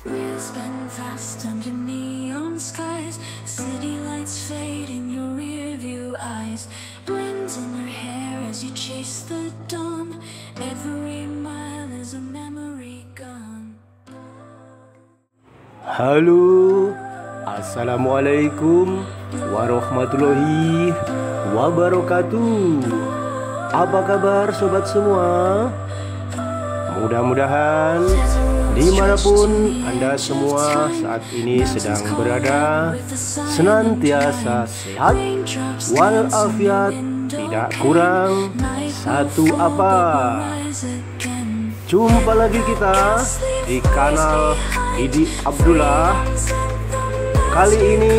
Wheels spin fast under neon skies. City lights fade in your rear view eyes. Winds in your hair as you chase the dawn. Every mile is a memory gone. Halo, assalamualaikum warahmatullahi wabarakatuh. Apa kabar sobat semua? Mudah-mudahan dimanapun Anda semua saat ini sedang berada, senantiasa sehat walafiat, tidak kurang satu apa. Jumpa lagi kita di kanal Didi Abdullah. Kali ini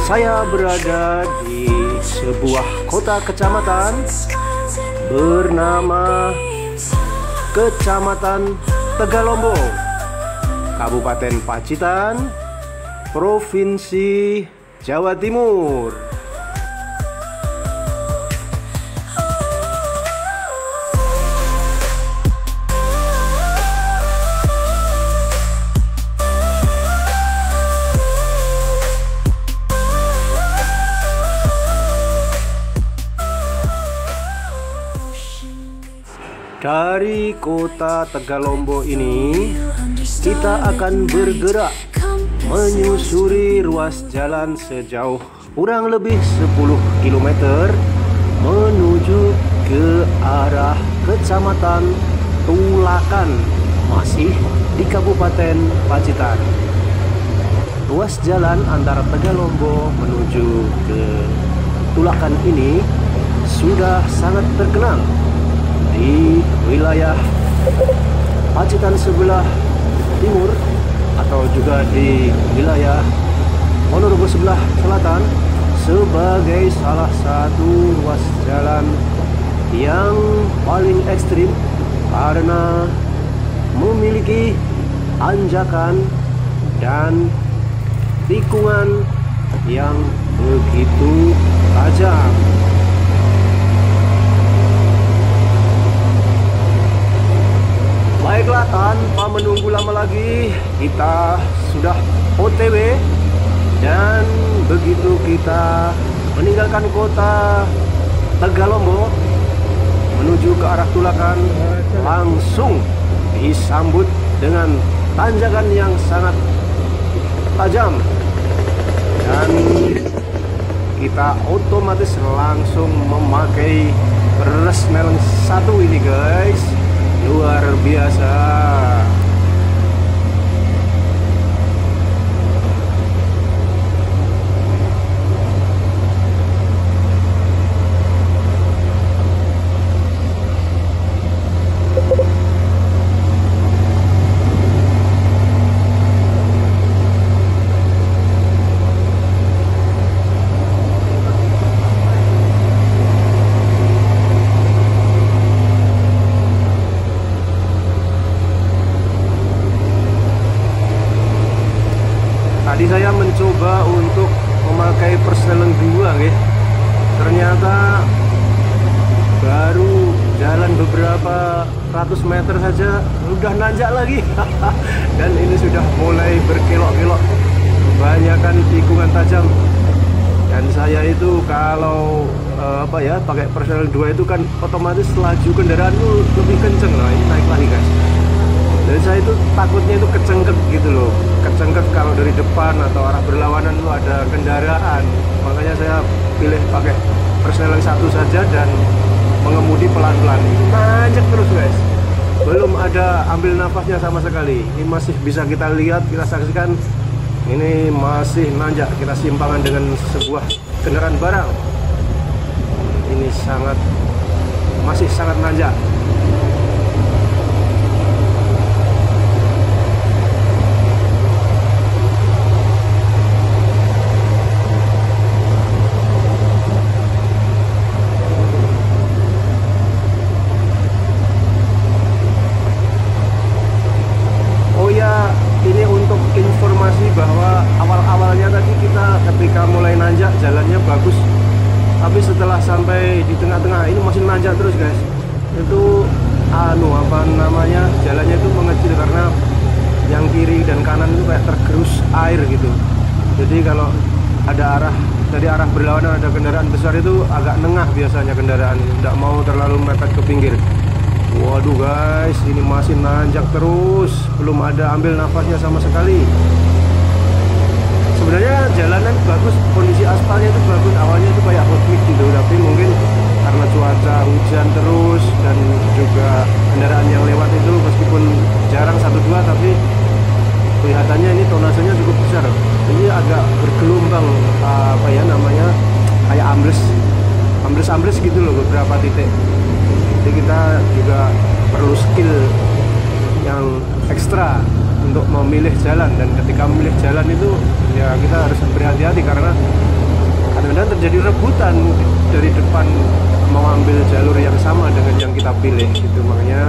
saya berada di sebuah kota kecamatan bernama Kecamatan Tegalombo, Kabupaten Pacitan, Provinsi Jawa Timur. Dari kota Tegalombo ini, kita akan bergerak menyusuri ruas jalan sejauh kurang lebih 10 km menuju ke arah Kecamatan Tulakan, masih di Kabupaten Pacitan. Ruas jalan antara Tegalombo menuju ke Tulakan ini sudah sangat terkenal di wilayah Pacitan sebelah timur atau juga di wilayah Ponorogo sebelah selatan sebagai salah satu ruas jalan yang paling ekstrim karena memiliki tanjakan dan tikungan yang begitu tajam. Baiklah, tanpa menunggu lama lagi, kita sudah OTW. Dan begitu kita meninggalkan kota Tegalombo menuju ke arah Tulakan, langsung disambut dengan tanjakan yang sangat tajam. Dan kita otomatis langsung memakai Resmeleng 1 ini guys. Luar biasa. Tadi saya mencoba untuk memakai Persneleng 2 guys. Ternyata baru jalan beberapa ratus meter saja udah nanjak lagi. Dan ini sudah mulai berkelok-kelok, kebanyakan tikungan tajam. Dan saya itu kalau pakai Persneleng 2 itu kan otomatis laju kendaraan itu lebih kenceng. Nah, ini naik lagi guys. Dan saya itu takutnya itu kecengket gitu loh, kecengket kalau dari depan atau arah berlawanan itu ada kendaraan. Makanya saya pilih pakai Persneleng 1 saja dan mengemudi pelan-pelan. Nanjak terus guys, belum ada ambil nafasnya sama sekali. Ini masih bisa kita lihat, kita saksikan, ini masih nanjak. Kita simpangan dengan sebuah kendaraan barang. Ini masih sangat nanjak. Ini untuk informasi bahwa awal-awalnya tadi kita ketika mulai nanjak jalannya bagus, tapi setelah sampai di tengah-tengah ini masih nanjak terus guys. Itu jalannya itu mengecil karena yang kiri dan kanan itu kayak tergerus air gitu. Jadi kalau ada arah dari arah berlawanan ada kendaraan besar itu agak nengah biasanya kendaraan, tidak mau terlalu mepet ke pinggir. Waduh guys, ini masih nanjak terus, belum ada ambil nafasnya sama sekali. Sebenarnya jalanan bagus, kondisi aspalnya itu bagus, awalnya itu kayak hot mix gitu, tapi mungkin karena cuaca hujan terus dan juga kendaraan yang lewat itu meskipun jarang 1-2 tapi kelihatannya ini tonasenya cukup besar. Ini agak bergelombang, apa ya namanya, kayak ambles gitu loh beberapa titik. Jadi kita juga perlu skill yang ekstra untuk memilih jalan, dan ketika memilih jalan itu ya kita harus berhati-hati karena kadang-kadang terjadi rebutan dari depan mau ambil jalur yang sama dengan yang kita pilih gitu. Makanya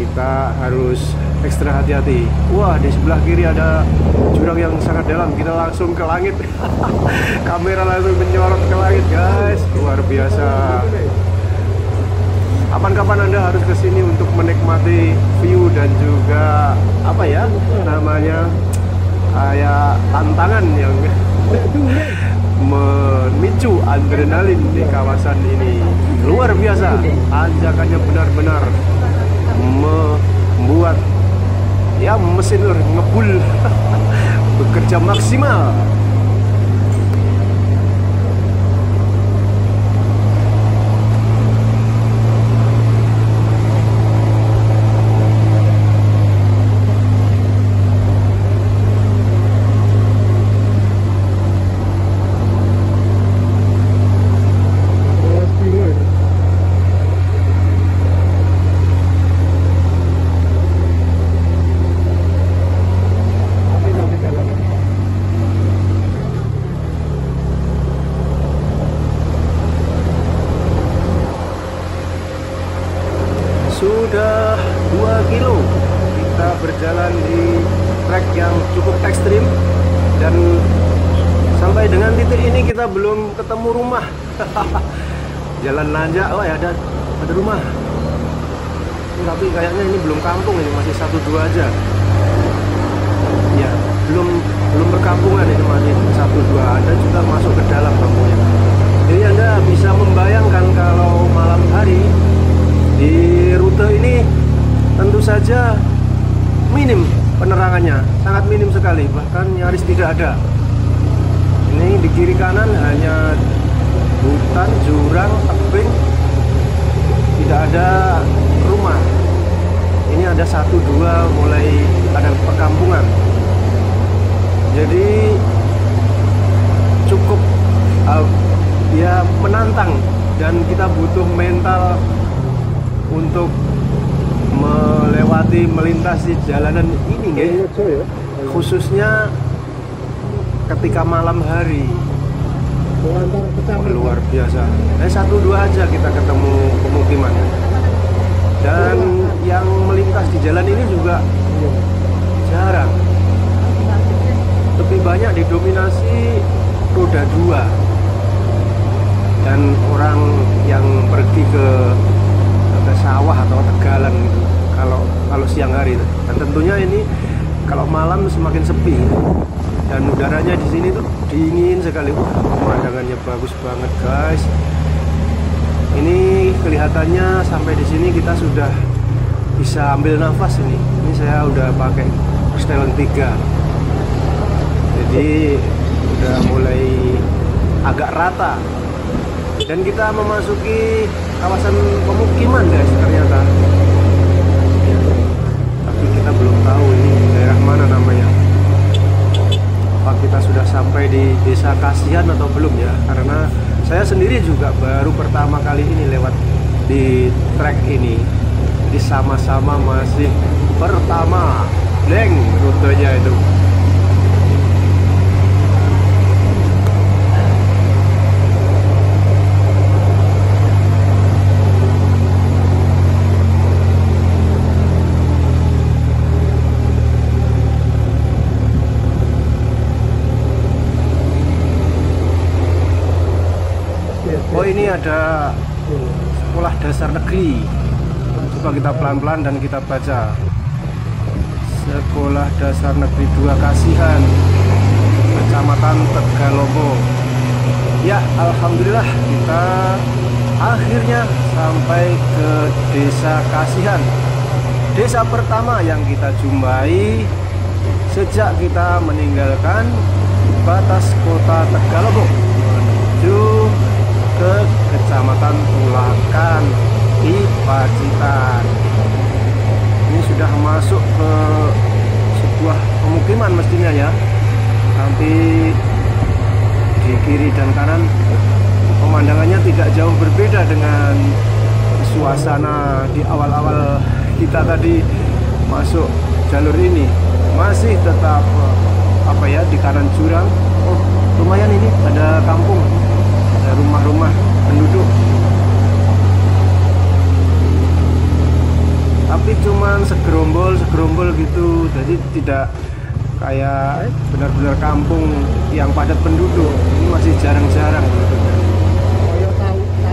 kita harus ekstra hati-hati. Wah, di sebelah kiri ada jurang yang sangat dalam, kita langsung ke langit. Kamera langsung menyorot ke langit guys, luar biasa. Kapan-kapan Anda harus kesini untuk menikmati view dan juga apa ya namanya, kayak tantangan yang memicu adrenalin di kawasan ini. Luar biasa, tanjakannya benar-benar membuat ya mesin ngebul bekerja maksimal. Sudah 2 kilo kita berjalan di trek yang cukup ekstrim, dan sampai dengan titik ini kita belum ketemu rumah. Jalan nanjak, oh ya ada rumah. Tapi kayaknya ini belum kampung, ini masih 1-2 aja. Ya, belum perkampungan, ini masih 1-2. Ada juga masuk ke dalam kampungnya. Jadi Anda bisa membayangkan kalau malam hari di rute ini tentu saja minim penerangannya, sangat minim sekali, bahkan nyaris tidak ada. Ini di kiri kanan hanya hutan, jurang, tebing, tidak ada rumah. Ini ada 1-2 mulai ada perkampungan. Jadi cukup ya menantang, dan kita butuh mental untuk melintasi jalanan ini, guys. Khususnya ketika malam hari. Luar biasa. 1-2 aja kita ketemu pemukiman, dan yang melintas di jalan ini juga jarang. Lebih banyak didominasi roda 2 dan orang yang pergi ke sawah atau tegalan gitu, kalau siang hari. Dan tentunya ini kalau malam semakin sepi, dan udaranya di sini tuh dingin sekali. Wah, pemandangannya bagus banget guys. Ini kelihatannya sampai di sini kita sudah bisa ambil nafas ini. Ini saya udah pakai setelan 3, jadi udah mulai agak rata, dan kita memasuki kawasan pemukiman guys ternyata ya, tapi kita belum tahu ini daerah mana namanya. Apa kita sudah sampai di Desa Kasihan atau belum ya, karena saya sendiri juga baru pertama kali ini lewat di trek ini. Jadi sama-sama masih pertama leng rutenya itu. Oh, ini ada sekolah dasar negeri. Coba kita pelan-pelan dan kita baca. Sekolah Dasar Negeri 2 Kasihan, Kecamatan Tegalobo. Ya, alhamdulillah kita akhirnya sampai ke Desa Kasihan. Desa pertama yang kita jumpai sejak kita meninggalkan batas kota Tegalobo menuju ke Kecamatan Tulakan di Pacitan. Ini sudah masuk ke sebuah pemukiman mestinya ya. Nanti di kiri dan kanan pemandangannya tidak jauh berbeda dengan suasana di awal-awal kita tadi masuk jalur ini. Masih tetap apa ya, di kanan jurang. Oh, lumayan ini ada kampung, ada rumah-rumah penduduk. Tapi cuman segerombol gitu, jadi tidak kayak benar-benar kampung yang padat penduduk. Ini masih jarang-jarang gitu.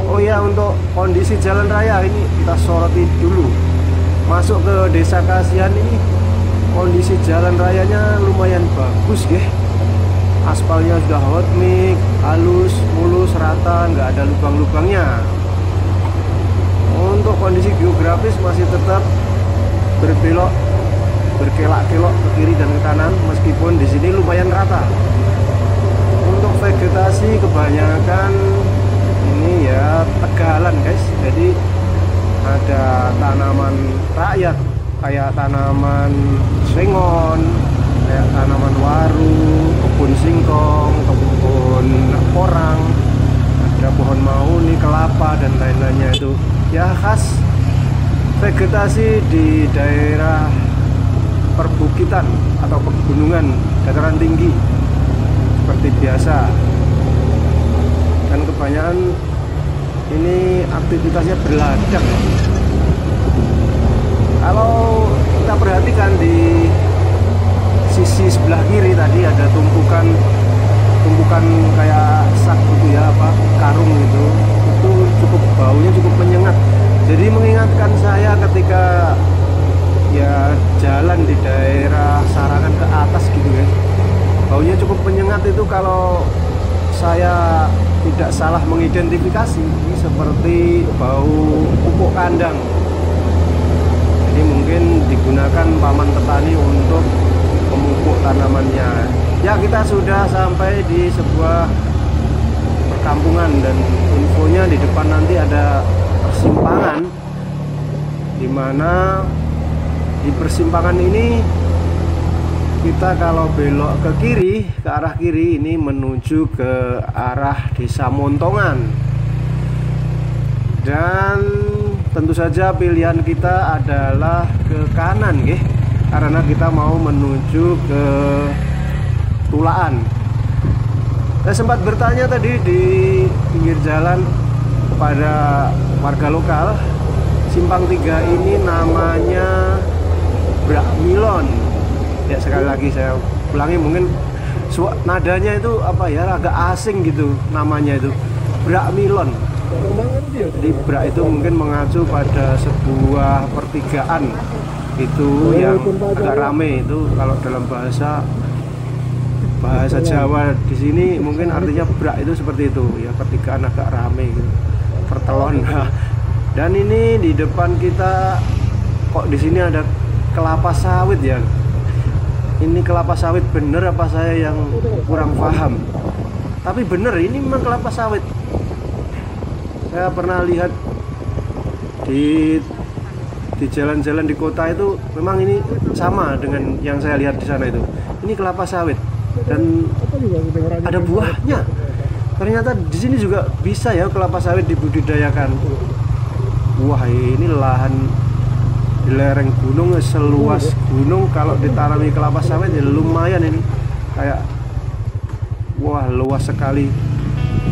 Oh ya, untuk kondisi jalan raya ini kita soroti dulu. Masuk ke Desa Kasihan ini kondisi jalan rayanya lumayan bagus ya. Aspalnya sudah hot mix, halus, mulus, rata, nggak ada lubang-lubangnya. Untuk kondisi geografis masih tetap berbelok, berkelak-kelok ke kiri dan ke kanan, meskipun di sini lumayan rata. Untuk vegetasi kebanyakan ini ya tegalan guys, jadi ada tanaman rakyat kayak tanaman sengon, kayak tanaman waru, kebun singkong, kebun porang, ada pohon mahuni, kelapa dan lain-lainnya. Itu ya khas vegetasi di daerah perbukitan atau pegunungan dataran tinggi seperti biasa. Dan kebanyakan ini aktivitasnya berladang. Kalau kita perhatikan di sisi sebelah kiri tadi ada tumpukan kayak sak gitu ya, apa karung gitu. Itu cukup baunya cukup menyengat. Jadi mengingatkan saya ketika ya jalan di daerah Sarangan ke atas gitu ya. Baunya cukup menyengat itu, kalau saya tidak salah mengidentifikasi ini seperti bau pupuk kandang. Jadi mungkin digunakan paman petani untuk memupuk tanamannya. Ya, kita sudah sampai di sebuah perkampungan dan infonya di depan nanti ada persimpangan, dimana di persimpangan ini kita kalau belok ke kiri, ke arah kiri ini menuju ke arah Desa Montongan. Dan tentu saja pilihan kita adalah ke kanan nggih, karena kita mau menuju ke Tulaan. Saya sempat bertanya tadi di pinggir jalan kepada warga lokal, simpang 3 ini namanya Brakmilon. Ya, sekali lagi saya ulangi, mungkin nadanya itu apa ya, agak asing gitu namanya itu, Brakmilon. Jadi Brak itu mungkin mengacu pada sebuah pertigaan itu yang agak rame. Itu kalau dalam bahasa Jawa di sini mungkin artinya Brak itu seperti itu ya, pertigaan agak rame gitu, pertelon. Dan ini di depan kita kok di sini ada kelapa sawit ya. Ini kelapa sawit bener apa saya yang kurang paham? Tapi bener, ini memang kelapa sawit. Saya pernah lihat di jalan-jalan di kota itu, memang ini sama dengan yang saya lihat di sana itu. Ini kelapa sawit dan ada buahnya. Ternyata di sini juga bisa ya kelapa sawit dibudidayakan. Wah, ini lahan di lereng gunung seluas gunung, kalau ditanami kelapa sawit ya lumayan ini, kayak wah luas sekali,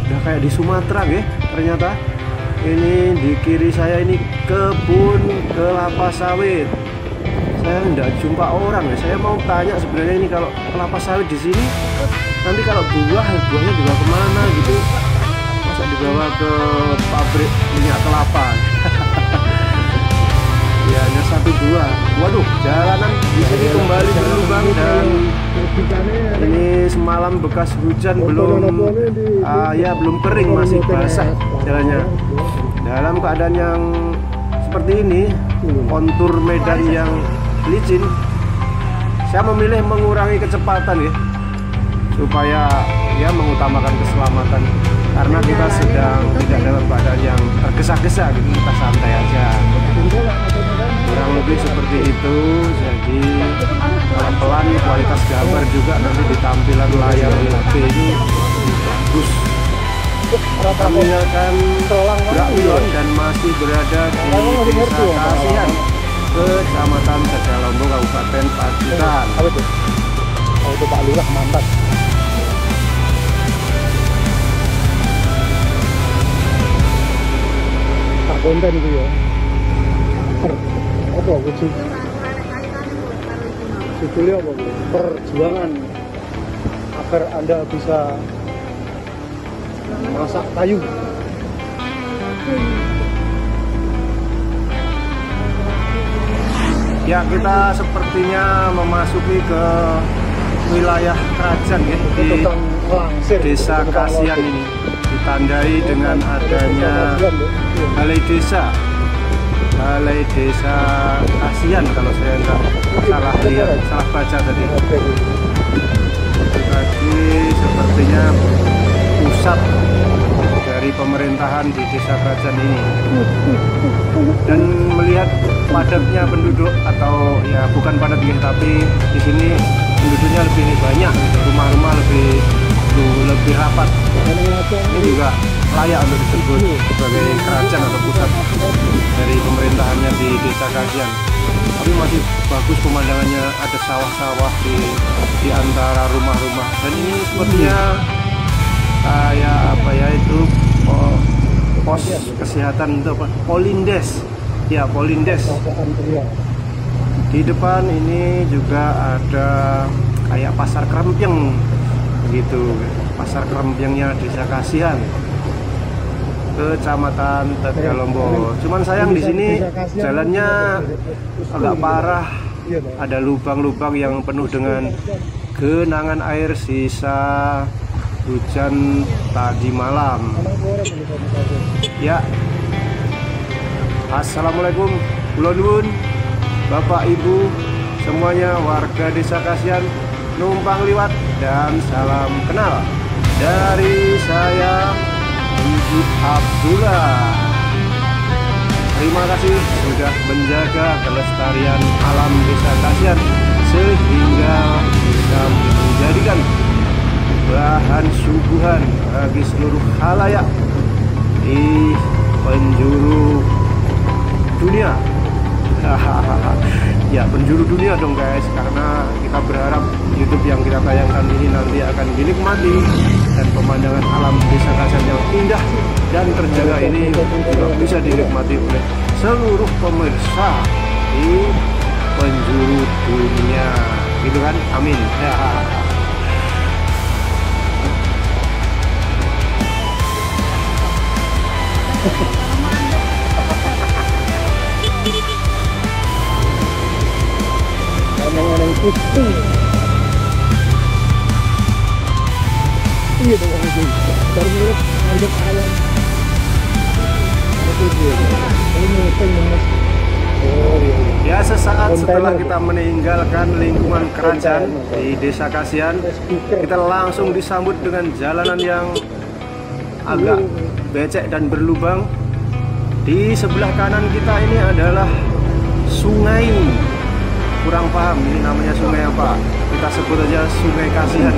udah kayak di Sumatera ya. Ternyata ini di kiri saya ini kebun kelapa sawit. Saya nggak jumpa orang ya. Saya mau tanya sebenarnya ini kalau kelapa sawit di sini nanti kalau buahnya dibawa kemana gitu, masa dibawa ke pabrik minyak kelapa? Ya hanya 1-2. Waduh, jalanan di sini kembali berlubang dan ini semalam bekas hujan belum belum kering, masih basah jalannya. Dalam keadaan yang seperti ini, kontur medan yang licin, saya memilih mengurangi kecepatan ya, supaya ya mengutamakan keselamatan, karena kita sedang tidak dalam keadaan yang tergesa-gesa gitu, kita santai aja. Kurang lebih seperti itu. Jadi pelan-pelan kualitas gambar juga nanti di tampilan layar HP ini bagus. Kami akan Brakmilon dan masih berada di Desa Kasihan, Kecamatan Tegalombo, Kabupaten Pacitan. Oh, itu Pak Lurah mantan. Pak konten itu ya. Apa wujud? Judulnya apa? Perjuangan agar Anda bisa masak kayu. Ya, kita sepertinya memasuki ke wilayah kerajaan ya, di Desa Kasihan ini, ditandai dengan adanya balai desa Kasihan, kalau saya nggak salah baca tadi. Jadi sepertinya pusat dari pemerintahan di desa kerajaan ini. Dan melihat padatnya penduduk, atau ya bukan padat ya, tapi di sini penduduknya lebih banyak, gitu. Rumah-rumah lebih rapat. Ini juga layak untuk disebut sebagai kerajaan atau pusat dari pemerintahannya di Desa Kasihan. Tapi masih bagus pemandangannya, ada sawah-sawah di antara rumah-rumah. Dan ini sepertinya kayak apa ya, itu pos kesehatan itu apa? Polindes. Ya, Polindes. Di depan ini juga ada kayak pasar kerempeng begitu, pasar kerempengnya Desa Kasihan, Kecamatan Tegalombo. Cuman sayang di sini jalannya agak parah, ada lubang-lubang yang penuh dengan genangan air sisa hujan tadi malam. Ya, assalamualaikum, kula nuwun Bapak Ibu semuanya, warga Desa Kasihan, numpang liwat dan salam kenal dari saya, Ibu Abdullah. Terima kasih sudah menjaga kelestarian alam Desa Kasihan sehingga bisa menjadikan bahan suguhan bagi seluruh khalayak di penjuru dunia. Ya, penjuru dunia dong guys, karena kita berharap YouTube yang kita tayangkan ini nanti akan dinikmati, dan pemandangan alam Desa Kasihan yang indah dan terjaga ini juga bisa dinikmati oleh seluruh pemirsa di penjuru dunia, gitu kan? Amin. Ya. Orang putih. Iya dong, itu. Baru mulut hidup ayam. Ya, sesaat setelah kita meninggalkan lingkungan kerajaan di Desa Kasihan, kita langsung disambut dengan jalanan yang agak becek dan berlubang. Di sebelah kanan kita ini adalah sungai. Kurang paham ini namanya sungai apa, kita sebut aja Sungai Kasihan,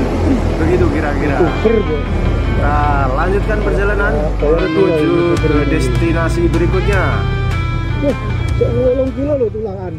begitu kira-kira. Kita lanjutkan perjalanan menuju ke destinasi berikutnya. 10 kilo loh tulangan.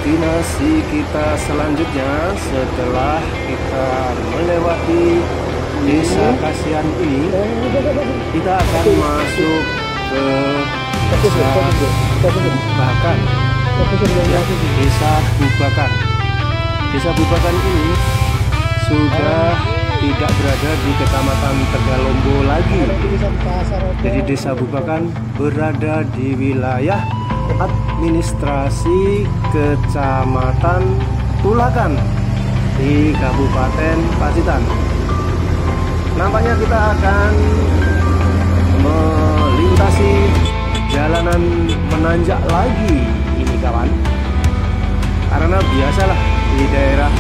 destinasi kita selanjutnya setelah kita melewati Desa Kasihan ini, kita akan masuk ke Desa Bubakan. Ya, Desa Bubakan. Desa Bubakan ini sudah tidak berada di Kecamatan Tegalombo lagi. Jadi Desa Bubakan berada di wilayah administrasi Kecamatan Tulakan di Kabupaten Pacitan. Nampaknya kita akan melintasi jalanan menanjak lagi ini kawan, karena biasalah di daerah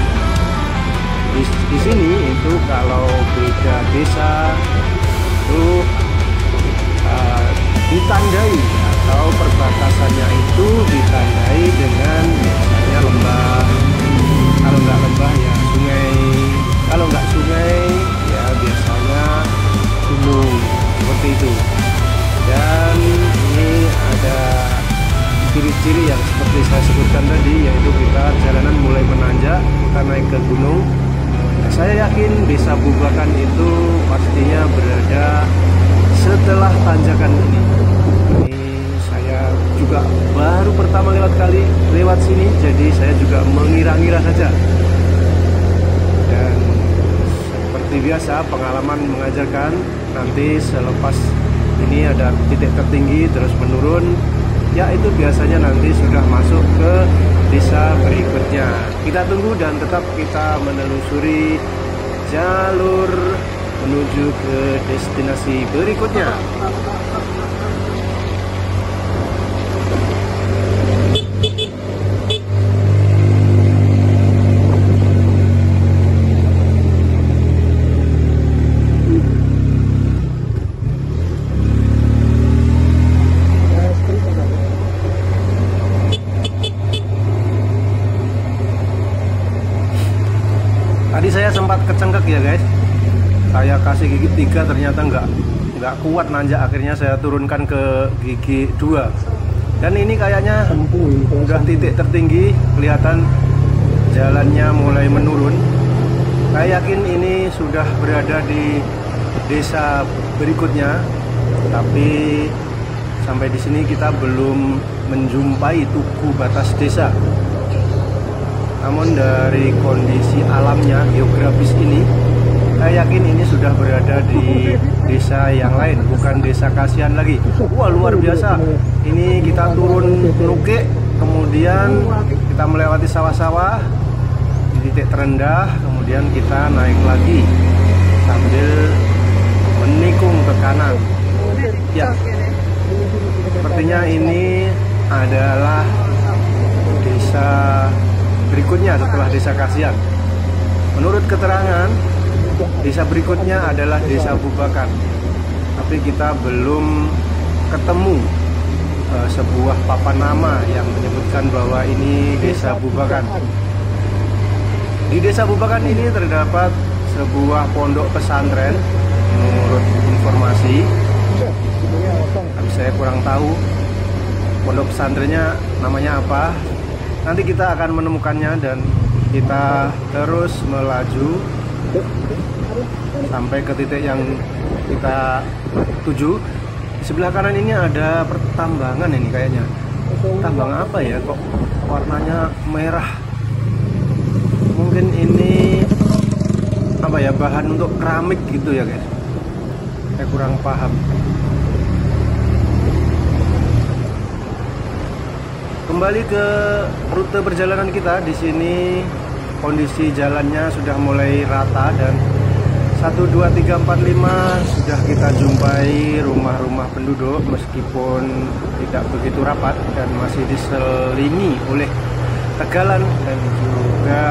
di sini itu kalau beda desa itu ditandai atau perbatasannya itu ditandai dengan biasanya lembah, kalau nggak lembah ya sungai, kalau nggak sungai ya biasanya gunung, seperti itu. Dan ini ada ciri-ciri yang seperti saya sebutkan tadi, yaitu kita jalanan mulai menanjak, kita naik ke gunung. Saya yakin Desa Bubakan itu pastinya berada setelah tanjakan ini. Saya juga baru pertama lewat sini, jadi saya juga mengira-ngira saja. Dan seperti biasa pengalaman mengajarkan, nanti selepas ini ada titik tertinggi terus menurun, ya itu biasanya nanti sudah masuk ke desa berikutnya. Kita tunggu dan tetap kita menelusuri jalur menuju ke destinasi berikutnya. Tadi saya sempat kecengkek ya guys, saya kasih gigi 3 ternyata nggak kuat nanjak, akhirnya saya turunkan ke gigi 2. Dan ini kayaknya udah titik tertinggi, kelihatan jalannya mulai menurun. Saya yakin ini sudah berada di desa berikutnya, tapi sampai di sini kita belum menjumpai tugu batas desa. Namun dari kondisi alamnya, geografis ini, saya yakin ini sudah berada di desa yang lain, bukan Desa Kasihan lagi. Wah, luar biasa. Ini kita turun Nuke, kemudian kita melewati sawah-sawah di titik terendah, kemudian kita naik lagi sambil menikung ke kanan. Ya, sepertinya ini adalah desa berikutnya setelah Desa Kasihan. Menurut keterangan, desa berikutnya adalah Desa Bubakan, tapi kita belum ketemu sebuah papan nama yang menyebutkan bahwa ini Desa Bubakan. Di Desa Bubakan ini terdapat sebuah pondok pesantren menurut informasi, tapi saya kurang tahu pondok pesantrennya namanya apa. Nanti kita akan menemukannya dan kita terus melaju sampai ke titik yang kita tuju. Di sebelah kanan ini ada pertambangan ini kayaknya. Tambang apa ya, kok warnanya merah? Mungkin ini apa ya, bahan untuk keramik gitu ya guys. Saya kurang paham. Kembali ke rute perjalanan kita. Di sini kondisi jalannya sudah mulai rata dan 1, 2, 3, 4, 5 sudah kita jumpai rumah-rumah penduduk, meskipun tidak begitu rapat dan masih diselingi oleh tegalan dan juga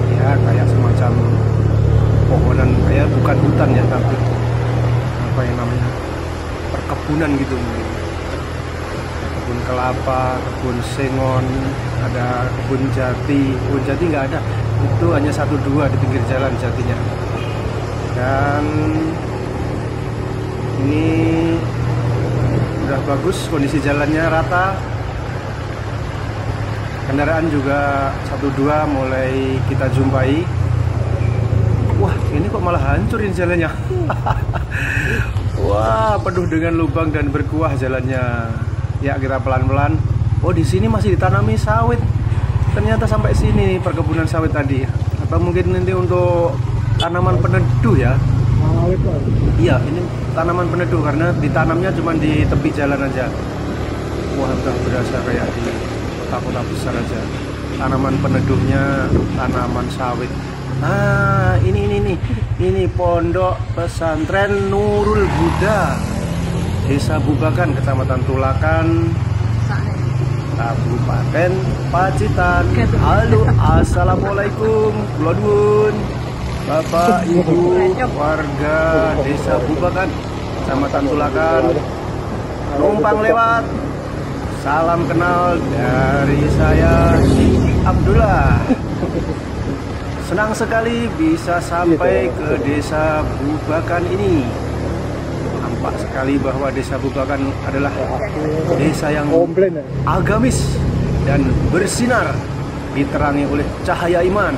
ya kayak semacam pohonan, kayak bukan hutan ya, tapi apa yang namanya, perkebunan gitu mungkin. Kebun kelapa, kebun sengon, ada kebun jati. Kebun jati nggak ada, itu hanya 1-2 di pinggir jalan jatinya. Dan ini udah bagus, kondisi jalannya rata. kendaraan juga 1-2 mulai kita jumpai. Wah, ini kok malah hancur ini jalannya. Wah, penuh dengan lubang dan berkuah jalannya. Ya, kita pelan-pelan. Oh, di sini masih ditanami sawit. Ternyata sampai sini perkebunan sawit tadi. Atau mungkin nanti untuk tanaman peneduh ya. Iya, ini tanaman peneduh karena ditanamnya cuma di tepi jalan aja. Wah, udah berasa kayak di kota-kota besar aja. Tanaman peneduhnya tanaman sawit. Ah, ini pondok pesantren Nurul Huda, Desa Bubakan, Kecamatan Tulakan, Kabupaten Pacitan. Halo, assalamualaikum, kula nuwun. Bapak, Ibu, warga Desa Bubakan, Kecamatan Tulakan, numpang lewat. Salam kenal dari saya, Abdullah. Senang sekali bisa sampai ke Desa Bubakan ini. Nampak sekali bahwa Desa Bubakan adalah desa yang agamis dan bersinar, diterangi oleh cahaya iman.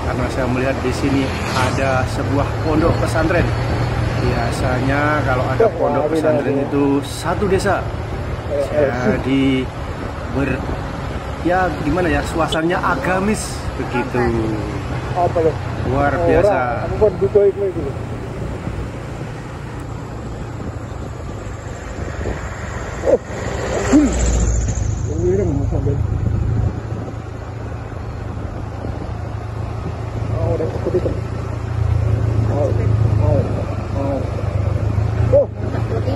Karena saya melihat di sini ada sebuah pondok pesantren. Biasanya kalau ada pondok pesantren itu satu desa. Jadi ya gimana ya, suasananya agamis begitu. Luar biasa.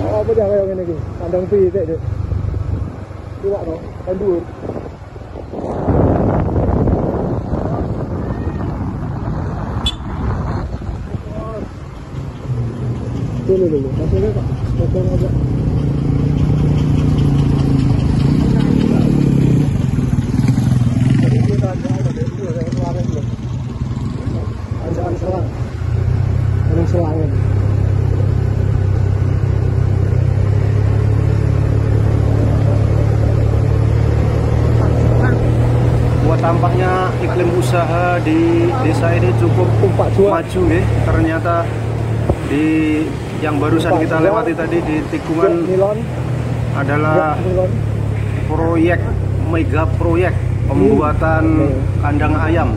Apa dah kayak gini lagi? Pandang pi tak dia. Buat no, pandu. Dulu. Masih ada tak? Potong aja. Ada selang. Tampaknya iklim usaha di desa ini cukup maju ya. Ternyata di yang barusan kita lewati tadi di tikungan adalah proyek, mega proyek pembuatan kandang ayam.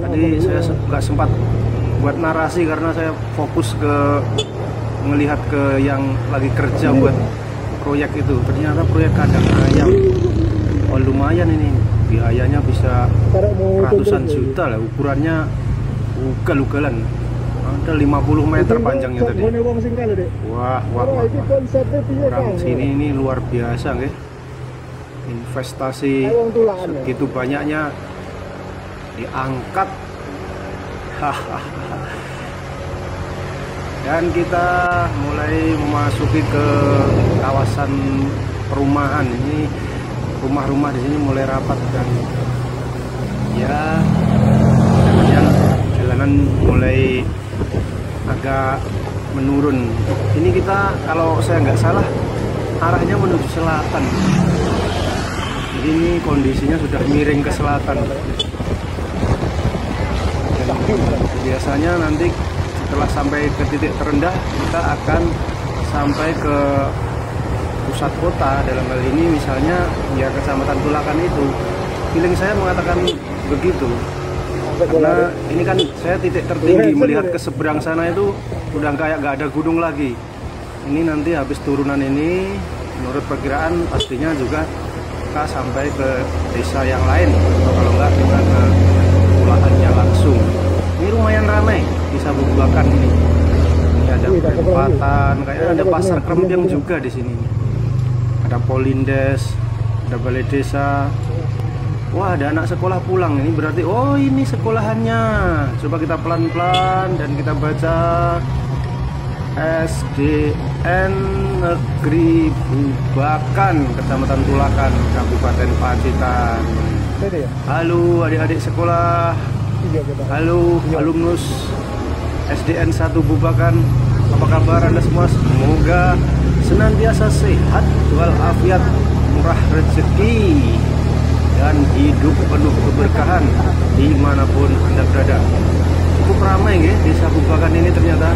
Tadi saya nggak sempat buat narasi karena saya fokus ke melihat ke yang lagi kerja buat proyek itu. Ternyata proyek kandang ayam. Oh, lumayan ini. Biayanya bisa ratusan juta lah, ukurannya ugal-ugalan. Ada 50 meter panjangnya tadi. Wah. Orang sini ini luar biasa nggih. Investasi segitu banyaknya diangkat. Dan kita mulai memasuki ke kawasan perumahan ini. Rumah-rumah di sini mulai rapat dan ya jalanan mulai agak menurun. Ini kita kalau saya nggak salah arahnya menuju selatan. Jadi ini kondisinya sudah miring ke selatan. Dan biasanya nanti setelah sampai ke titik terendah kita akan sampai ke pusat kota, dalam hal ini misalnya ya Kecamatan Tulakan itu. Feeling saya mengatakan begitu karena ini kan saya titik tertinggi, melihat ke seberang sana itu udah kayak nggak ada gunung lagi. Ini nanti habis turunan ini menurut perkiraan pastinya juga kita sampai ke desa yang lain, atau kalau nggak kita ke pulauannya langsung. Ini lumayan ramai Desa Bubakan ini. Ini ada perempatan, kayaknya ada pasar Krempiang juga di sini. Ada Polindes, ada balai desa. Wah, ada anak sekolah pulang. Ini berarti, oh ini sekolahannya. Coba kita pelan-pelan dan kita baca SDN Negeri Bubakan, Kecamatan Tulakan, Kabupaten Pacitan. Halo adik-adik sekolah. Halo alumnus SDN 1 Bubakan. Apa kabar Anda semua? Semoga senantiasa sehat walafiat, murah rezeki. dan hidup penuh keberkahan dimanapun Anda berada. Cukup ramai ya desa Bubakan ini ternyata.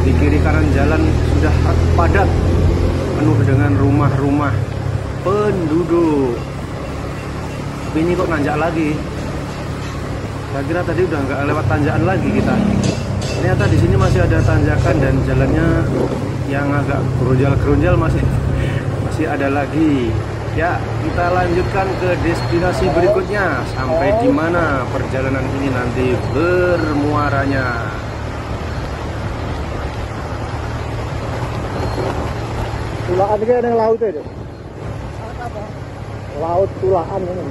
Di kiri kanan jalan sudah padat, penuh dengan rumah-rumah penduduk. Tapi ini kok nanjak lagi. Saya kira tadi udah nggak lewat tanjakan lagi kita. Ternyata di sini masih ada tanjakan dan jalannya yang agak gerunjal-gerunjal masih ada lagi. Ya, kita lanjutkan ke destinasi berikutnya. Sampai di mana perjalanan ini nanti bermuaranya. Tulaan ini ada laut itu. Laut tulaan ini.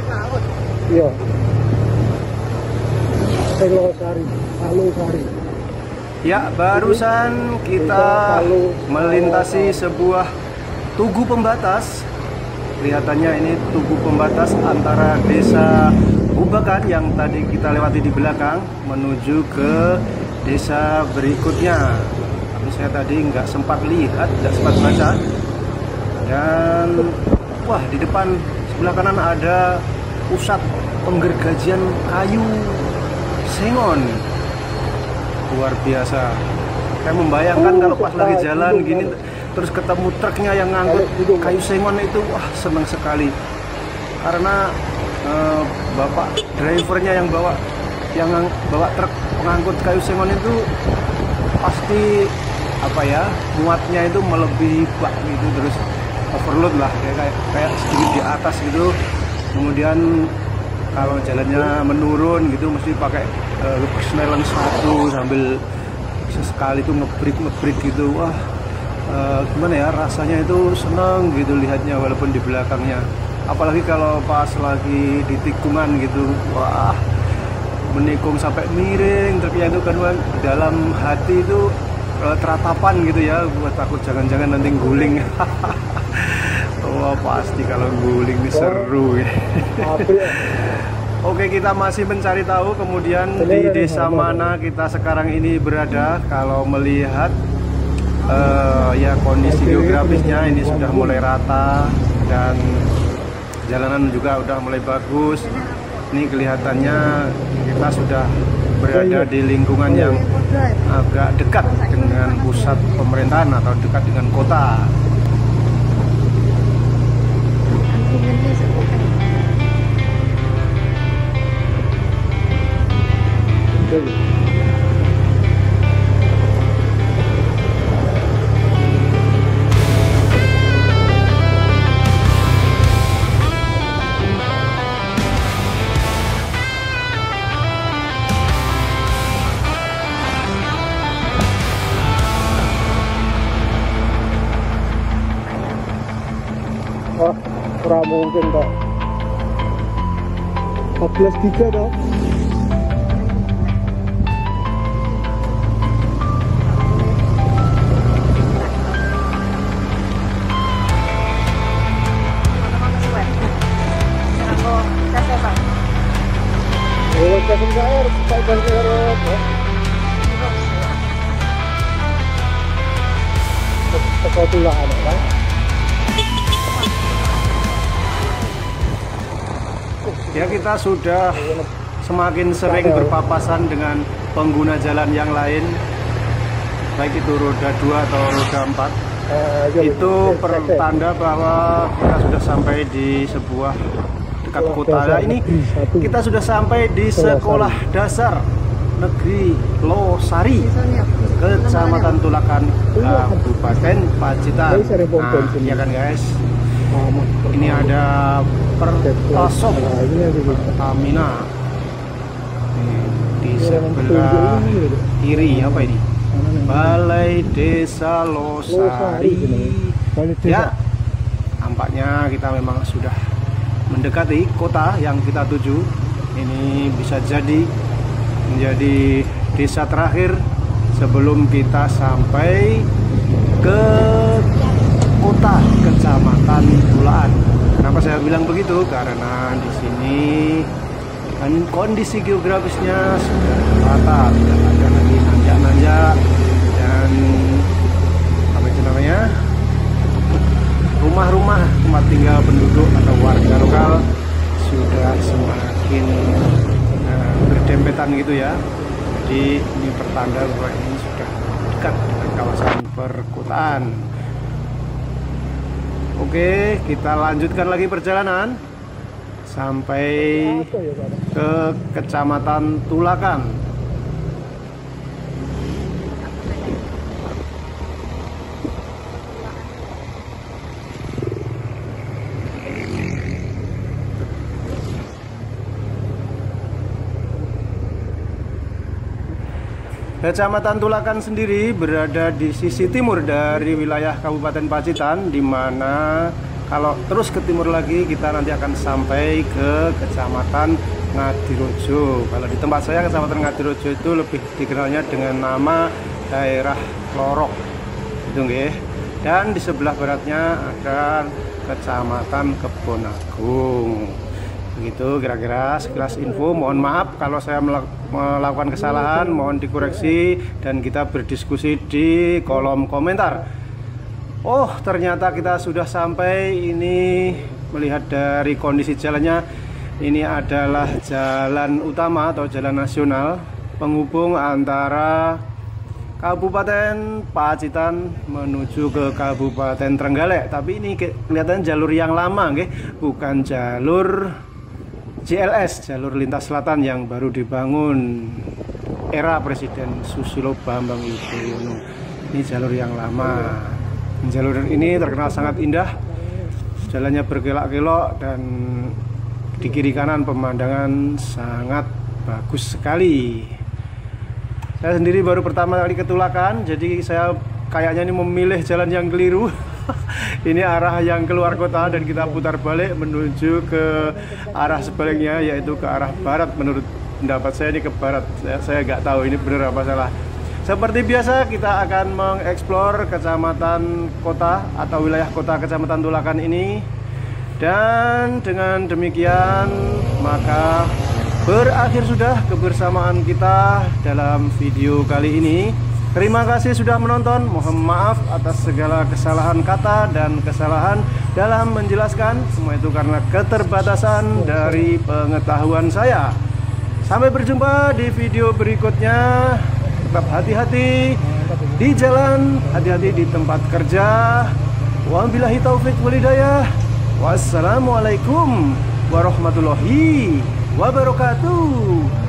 Laut. Iya. Sari. Ya, barusan kita melintasi sebuah tugu pembatas. Kelihatannya ini tugu pembatas antara desa Bubakan yang tadi kita lewati di belakang menuju ke desa berikutnya. Tapi saya tadi nggak sempat lihat, nggak sempat baca. Dan wah, di depan sebelah kanan ada pusat penggergajian kayu sengon. Luar biasa. Saya membayangkan kalau pas lagi jalan gini terus ketemu truknya yang ngangkut kayu sengon itu, wah senang sekali. Karena bapak drivernya yang bawa truk pengangkut kayu sengon itu pasti apa ya, muatnya itu melebihi bak gitu, terus overload lah, kayak sedikit di atas gitu. Kemudian kalau jalannya menurun gitu mesti pakai persneling satu sambil sesekali itu ngebrik gitu. Wah, gimana ya, rasanya itu seneng gitu lihatnya walaupun di belakangnya. Apalagi kalau pas lagi di tikungan gitu, wah menikung sampai miring truknya itu kan. Dalam hati itu teratapan gitu ya, buat takut jangan-jangan nanti guling. Wah, pasti kalau guling ini seru ya. Oke, kita masih mencari tahu kemudian di desa mana kita sekarang ini berada. Kalau melihat ya kondisi geografisnya ini sudah mulai rata dan jalanan juga udah mulai bagus. Ini kelihatannya kita sudah berada di lingkungan yang agak dekat dengan pusat pemerintahan atau dekat dengan kota. Wah, kurang mungkin kok. 14.3 dong. Ya, kita sudah semakin sering berpapasan dengan pengguna jalan yang lain, baik itu roda 2 atau roda 4. Itu pertanda bahwa kita sudah sampai di sebuah dekat kota. Nah, ini kita sudah sampai di sekolah dasar negeri Losari, Kecamatan Tulakan, Kabupaten Pacitan. Nah, ya kan guys, ini ada Pertasop Pertamina di sebelah kiri. Apa ini? Balai Desa Losari. Ya, nampaknya kita memang sudah mendekati kota yang kita tuju. Ini bisa jadi menjadi desa terakhir sebelum kita sampai ke kota Kecamatan Tulaan. Kenapa saya bilang begitu? Karena di sini kan kondisi geografisnya sudah rata, tidak ada lagi nanjak-nanjak dan apa itu namanya, rumah-rumah dekat dengan kawasan perkotaan. Oke, kita lanjutkan lagi perjalanan sampai ke Kecamatan Tulakan. Kecamatan Tulakan sendiri berada di sisi timur dari wilayah Kabupaten Pacitan, di mana kalau terus ke timur lagi kita nanti akan sampai ke Kecamatan Ngadirojo. Kalau di tempat saya Kecamatan Ngadirojo itu lebih dikenalnya dengan nama daerah Lorok, itu nggih. Dan di sebelah baratnya ada Kecamatan Kebonagung. Begitu kira-kira sekilas info. Mohon maaf kalau saya melakukan kesalahan, mohon dikoreksi dan kita berdiskusi di kolom komentar. Oh, ternyata kita sudah sampai. Ini melihat dari kondisi jalannya, ini adalah jalan utama atau jalan nasional penghubung antara Kabupaten Pacitan menuju ke Kabupaten Trenggalek. Tapi ini kelihatan jalur yang lama, bukan jalur JLS, jalur lintas selatan yang baru dibangun era Presiden Susilo Bambang Yudhoyono. Ini jalur yang lama. Jalur ini terkenal sangat indah, jalannya berkelok-kelok dan di kiri kanan pemandangan sangat bagus sekali. Saya sendiri baru pertama kali ke Tulakan, jadi saya kayaknya ini memilih jalan yang keliru. Ini arah yang keluar kota dan kita putar balik menuju ke arah sebaliknya, yaitu ke arah barat. Menurut pendapat saya ini ke barat. Saya nggak tahu ini benar apa salah. Seperti biasa kita akan mengeksplor kecamatan kota atau wilayah kota Kecamatan Tulakan ini. Dan dengan demikian maka berakhir sudah kebersamaan kita dalam video kali ini. Terima kasih sudah menonton. Mohon maaf atas segala kesalahan kata dan kesalahan dalam menjelaskan. Semua itu karena keterbatasan dari pengetahuan saya. Sampai berjumpa di video berikutnya. Tetap hati-hati di jalan, hati-hati di tempat kerja. Wabillahi taufik wal hidayah. Wassalamualaikum warahmatullahi wabarakatuh.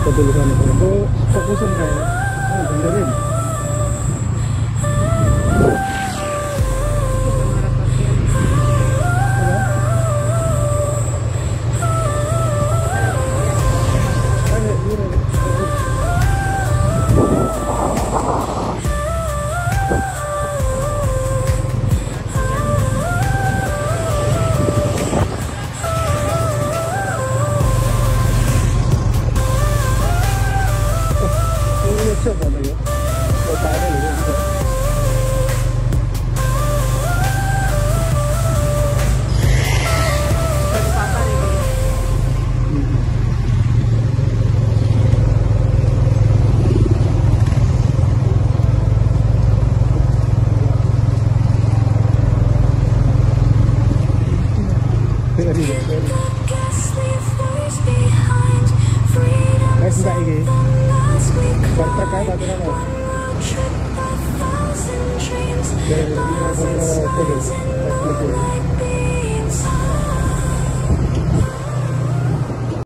Tulisan itu fokusin kayak benerin. Coba ya. Ngeri. ghastly fires behind. Freedom Enggak ini. Bertrek aja tadi kan. trip, a thousand dreams. Dari Miles inside, foto. like being